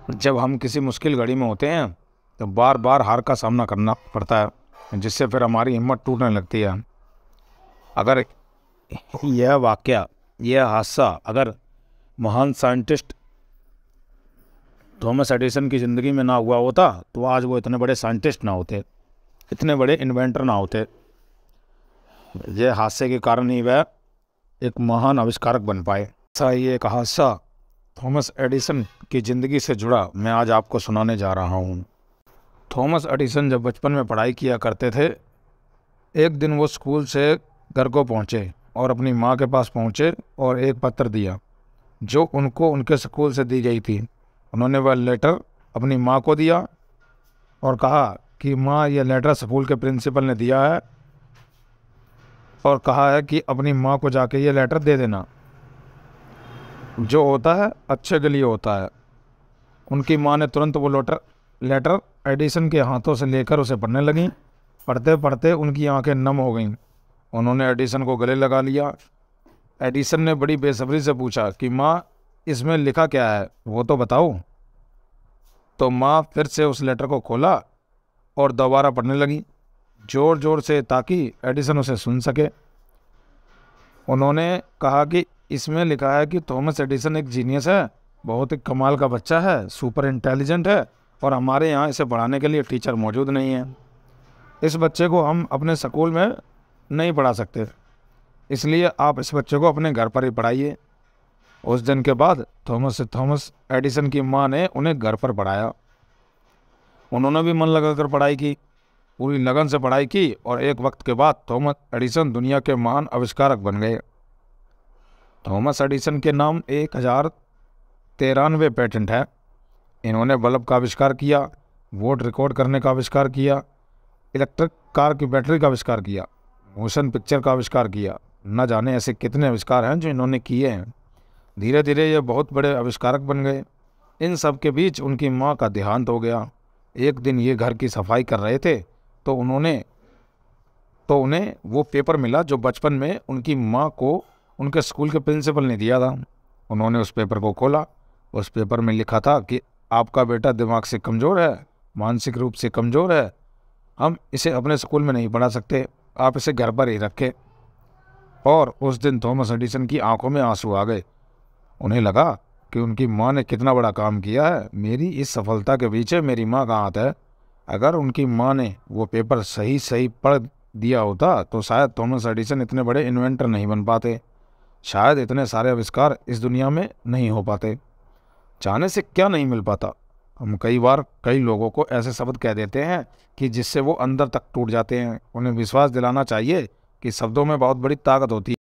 जब हम किसी मुश्किल घड़ी में होते हैं तो बार बार हार का सामना करना पड़ता है, जिससे फिर हमारी हिम्मत टूटने लगती है। अगर यह वाकया, यह हादसा अगर महान साइंटिस्ट थॉमस एडिसन की ज़िंदगी में ना हुआ होता तो आज वो इतने बड़े साइंटिस्ट ना होते, इतने बड़े इन्वेंटर ना होते। यह हादसे के कारण ही वह एक महान आविष्कारक बन पाए। ऐसा ही एक हादसा थॉमस एडिसन की ज़िंदगी से जुड़ा मैं आज आपको सुनाने जा रहा हूँ। थॉमस एडिसन जब बचपन में पढ़ाई किया करते थे, एक दिन वो स्कूल से घर को पहुँचे और अपनी माँ के पास पहुँचे और एक पत्र दिया जो उनको उनके स्कूल से दी गई थी। उन्होंने वह लेटर अपनी माँ को दिया और कहा कि माँ, यह लेटर स्कूल के प्रिंसिपल ने दिया है और कहा है कि अपनी माँ को जाके ये लेटर दे देना। जो होता है अच्छे के लिए होता है। उनकी माँ ने तुरंत वो लेटर एडिसन के हाथों से लेकर उसे पढ़ने लगी। पढ़ते पढ़ते उनकी आंखें नम हो गईं। उन्होंने एडिसन को गले लगा लिया। एडिसन ने बड़ी बेसब्री से पूछा कि माँ, इसमें लिखा क्या है, वो तो बताओ। तो माँ फिर से उस लेटर को खोला और दोबारा पढ़ने लगी, ज़ोर ज़ोर से, ताकि एडिसन उसे सुन सके। उन्होंने कहा कि इसमें लिखा है कि थॉमस एडिसन एक जीनियस है, बहुत ही कमाल का बच्चा है, सुपर इंटेलिजेंट है और हमारे यहाँ इसे पढ़ाने के लिए टीचर मौजूद नहीं है। इस बच्चे को हम अपने स्कूल में नहीं पढ़ा सकते, इसलिए आप इस बच्चे को अपने घर पर ही पढ़ाइए। उस दिन के बाद थॉमस एडिसन की माँ ने उन्हें घर पर पढ़ाया। उन्होंने भी मन लगाकर पढ़ाई की, पूरी लगन से पढ़ाई की और एक वक्त के बाद थॉमस एडिसन दुनिया के महान आविष्कारक बन गए। थॉमस एडिसन के नाम 1093 पेटेंट है। इन्होंने बल्ब का आविष्कार किया, वोट रिकॉर्ड करने का आविष्कार किया, इलेक्ट्रिक कार की बैटरी का आविष्कार किया, मोशन पिक्चर का आविष्कार किया। न जाने ऐसे कितने आविष्कार हैं जो इन्होंने किए हैं। धीरे धीरे ये बहुत बड़े आविष्कारक बन गए। इन सब के बीच उनकी माँ का देहांत हो गया। एक दिन ये घर की सफाई कर रहे थे तो उन्हें वो पेपर मिला जो बचपन में उनकी माँ को उनके स्कूल के प्रिंसिपल ने दिया था। उन्होंने उस पेपर को खोला। उस पेपर में लिखा था कि आपका बेटा दिमाग से कमज़ोर है, मानसिक रूप से कमज़ोर है, हम इसे अपने स्कूल में नहीं पढ़ा सकते, आप इसे घर पर ही रखें। और उस दिन थॉमस एडिसन की आंखों में आंसू आ गए। उन्हें लगा कि उनकी माँ ने कितना बड़ा काम किया है, मेरी इस सफलता के पीछे मेरी माँ का हाथ है। अगर उनकी माँ ने वो पेपर सही सही पढ़ दिया होता तो शायद थॉमस एडिसन इतने बड़े इन्वेंटर नहीं बन पाते, शायद इतने सारे आविष्कार इस दुनिया में नहीं हो पाते। चाहने से क्या नहीं मिल पाता। हम कई बार कई लोगों को ऐसे शब्द कह देते हैं कि जिससे वो अंदर तक टूट जाते हैं। उन्हें विश्वास दिलाना चाहिए कि शब्दों में बहुत बड़ी ताकत होती है।